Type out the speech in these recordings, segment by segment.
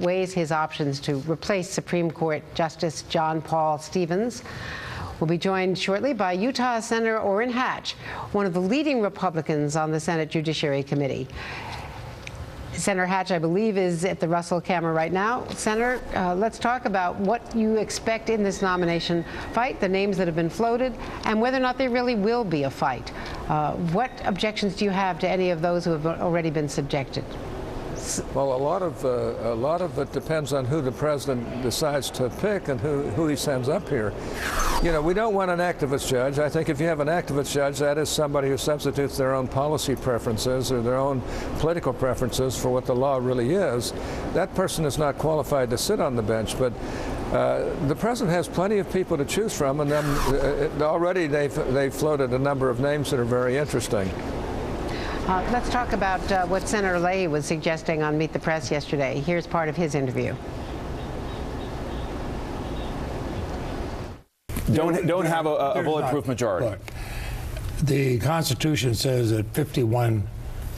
weighs his options to replace Supreme Court Justice John Paul Stevens. We'll be joined shortly by Utah Senator Orrin Hatch, one of the leading Republicans on the Senate Judiciary Committee. Senator Hatch, I believe, is at the Russell camera right now. Senator, let's talk about what you expect in this nomination fight, the names that have been floated, and whether or not there really will be a fight. What objections do you have to any of those who have already been subjected? Well, a lot of it depends on who the president decides to pick and who he sends up here. You know, we don't want an activist judge. I think if you have an activist judge, that is somebody who substitutes their own policy preferences or their own political preferences for what the law really is. That person is not qualified to sit on the bench, but the president has plenty of people to choose from, and already they've floated a number of names that are very interesting. Let's talk about what Senator Leahy was suggesting on Meet the Press yesterday. Here's part of his interview. Don't have a bulletproof majority. Look, the Constitution says that 51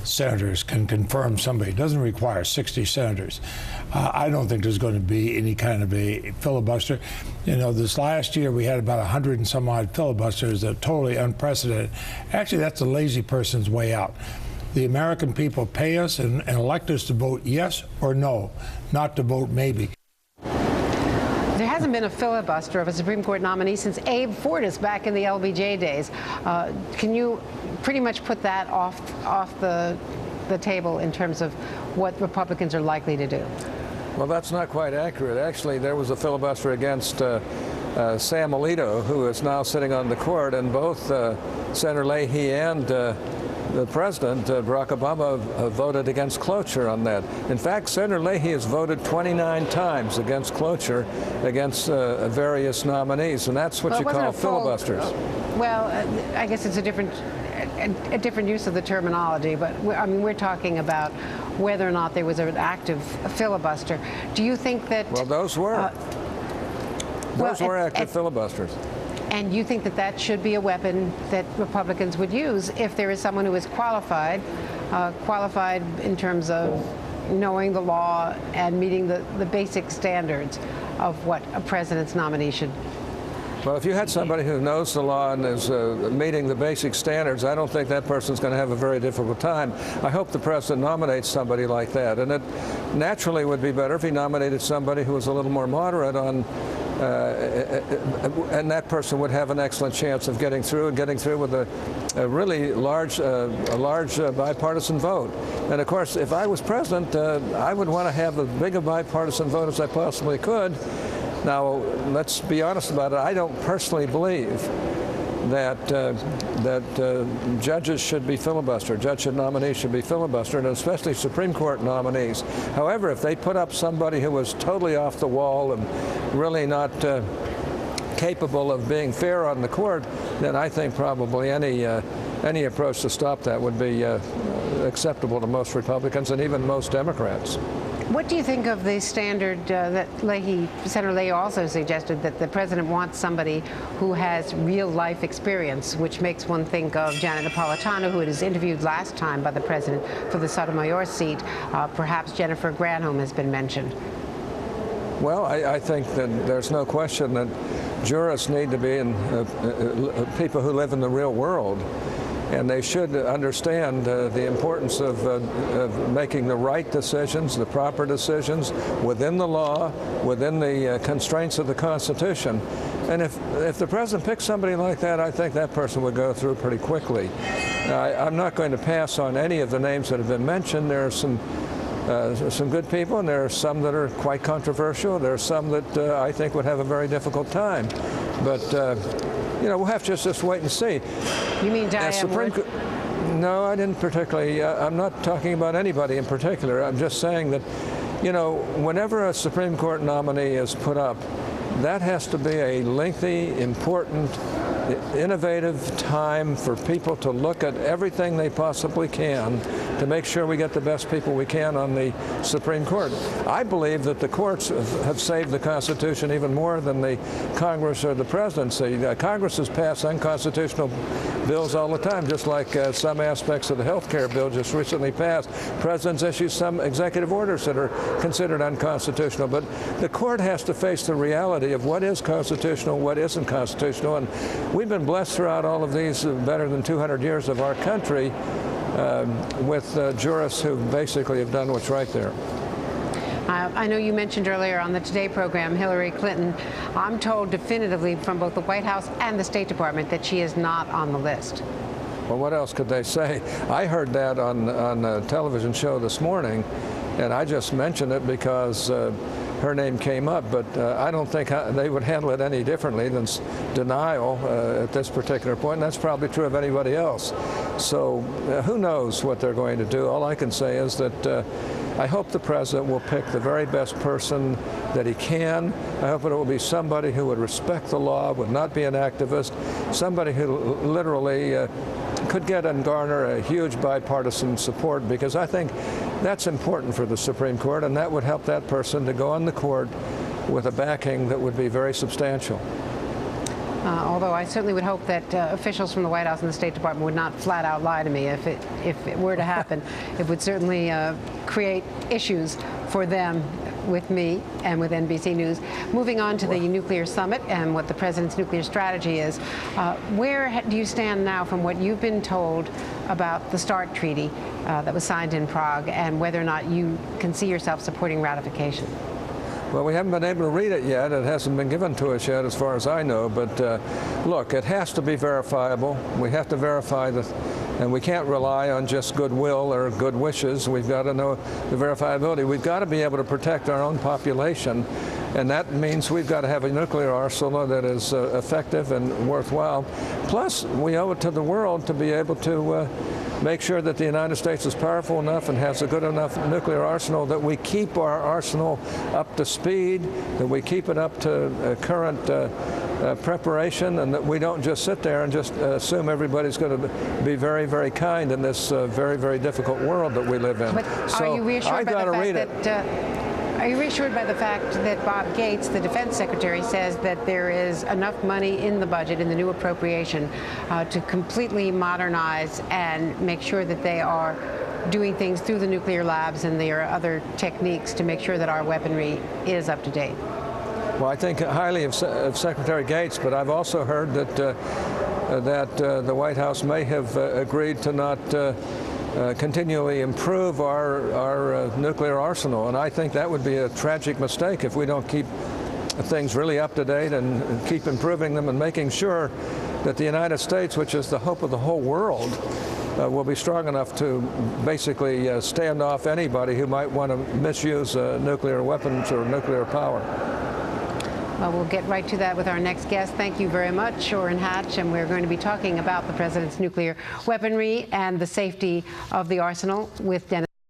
senators can confirm somebody. It doesn't require 60 senators. I don't think there's going to be any kind of a filibuster. You know, this last year we had about 100 and some odd filibusters that are totally unprecedented. Actually, that's a lazy person's way out. The American people pay us and elect us to vote yes or no, not to vote maybe. There hasn't been a filibuster of a Supreme Court nominee since Abe Fortas back in the LBJ days. Can you pretty much put that off the table in terms of what Republicans are likely to do? Well, that's not quite accurate. Actually, there was a filibuster against Sam Alito, who is now sitting on the court, and both Senator Leahy and the president, Barack Obama, voted against cloture on that. In fact, Senator Leahy has voted 29 times against cloture against various nominees, and that's what you call filibusters. Well, I guess it's a different use of the terminology, but I mean, we're talking about whether or not there was an active filibuster. Do you think that? Well, those were active filibusters. And you think that that should be a weapon that Republicans would use if there is someone who is qualified in terms of knowing the law and meeting the basic standards of what a president's nominee should. Well, if you had somebody who knows the law and is meeting the basic standards, I don't think that person's going to have a very difficult time. I hope the president nominates somebody like that. And it naturally would be better if he nominated somebody who was a little more moderate on, and that person would have an excellent chance of getting through with a really large bipartisan vote. And of course, if I was president, I would want to have as big a bipartisan vote as I possibly could. Now, let's be honest about it. I don't personally believe that judges should be filibustered. Judge nominees should be filibustered, and especially Supreme Court nominees. However, if they put up somebody who was totally off the wall and really not capable of being fair on the court, then I think probably any approach to stop that would be acceptable to most Republicans and even most Democrats. What do you think of the standard that Senator Leahy also suggested, that the president wants somebody who has real-life experience, which makes one think of Janet Napolitano, who was interviewed last time by the president for the Sotomayor seat. Perhaps Jennifer Granholm has been mentioned. Well, I think that there's no question that jurists need to be people who live in the real world. And they should understand the importance of making the right decisions, the proper decisions, within the law, within the constraints of the Constitution. And if the president picks somebody like that, I think that person would go through pretty quickly. I'm not going to pass on any of the names that have been mentioned. There are some good people, and there are some that are quite controversial. There are some that I think would have a very difficult time. But you know, we'll have to just wait and see. You mean Diane Wood? No, I didn't particularly. I'm not talking about anybody in particular. I'm just saying that, you know, whenever a Supreme Court nominee is put up, that has to be a lengthy, important innovative time for people to look at everything they possibly can to make sure we get the best people we can on the Supreme Court. I believe that the courts have saved the Constitution even more than the Congress or the presidency. Congress has passed unconstitutional bills all the time, just like some aspects of the health care bill just recently passed. Presidents issue some executive orders that are considered unconstitutional, but the court has to face the reality of what is constitutional, what isn't constitutional, and we've been blessed throughout all of these better than 200 years of our country with jurists who basically have done what's right there. I know you mentioned earlier on the Today program Hillary Clinton. I'm told definitively from both the White House and the State Department that she is not on the list. Well, what else could they say? I heard that on a television show this morning, and I just mentioned it because her name came up, but I don't think they would handle it any differently than denial at this particular point, and that's probably true of anybody else. So who knows what they're going to do? All I can say is that I hope the president will pick the very best person that he can. I hope it will be somebody who would respect the law, would not be an activist, somebody who literally could get and garner a huge bipartisan support, because I think that's important for the Supreme Court, and that would help that person to go on the court with a backing that would be very substantial. Although I certainly would hope that officials from the White House and the State Department would not flat out lie to me if it were to happen. It would certainly create issues for them with me and with NBC News. Moving on to the nuclear summit and what the president's nuclear strategy is, where do you stand now from what you've been told about the START treaty that was signed in Prague, and whether or not you can see yourself supporting ratification? Well, we haven't been able to read it yet. It hasn't been given to us yet, as far as I know. But look, it has to be verifiable. We have to verify and we can't rely on just goodwill or good wishes. We've got to know the verifiability. We've got to be able to protect our own population, and that means we've got to have a nuclear arsenal that is effective and worthwhile. Plus, we owe it to the world to be able to make sure that the United States is powerful enough and has a good enough nuclear arsenal that we keep our arsenal up to speed, that we keep it up to current preparation, and that we don't just sit there and just assume everybody's going to be very, very kind in this very, very difficult world that we live in. But so are you reassured by the fact that are you reassured by the fact that Bob Gates, the defense secretary, says that there is enough money in the budget, in the new appropriation, to completely modernize and make sure that they are doing things through the nuclear labs and there are other techniques to make sure that our weaponry is up to date? Well, I think highly of Secretary Gates, but I've also heard that the White House may have agreed to not continually improve our nuclear arsenal, and I think that would be a tragic mistake if we don't keep things really up to date and keep improving them and making sure that the United States, which is the hope of the whole world, will be strong enough to basically stand off anybody who might want to misuse nuclear weapons or nuclear power. Well, we'll get right to that with our next guest. Thank you very much, Orrin Hatch, and we're going to be talking about the president's nuclear weaponry and the safety of the arsenal with Dennis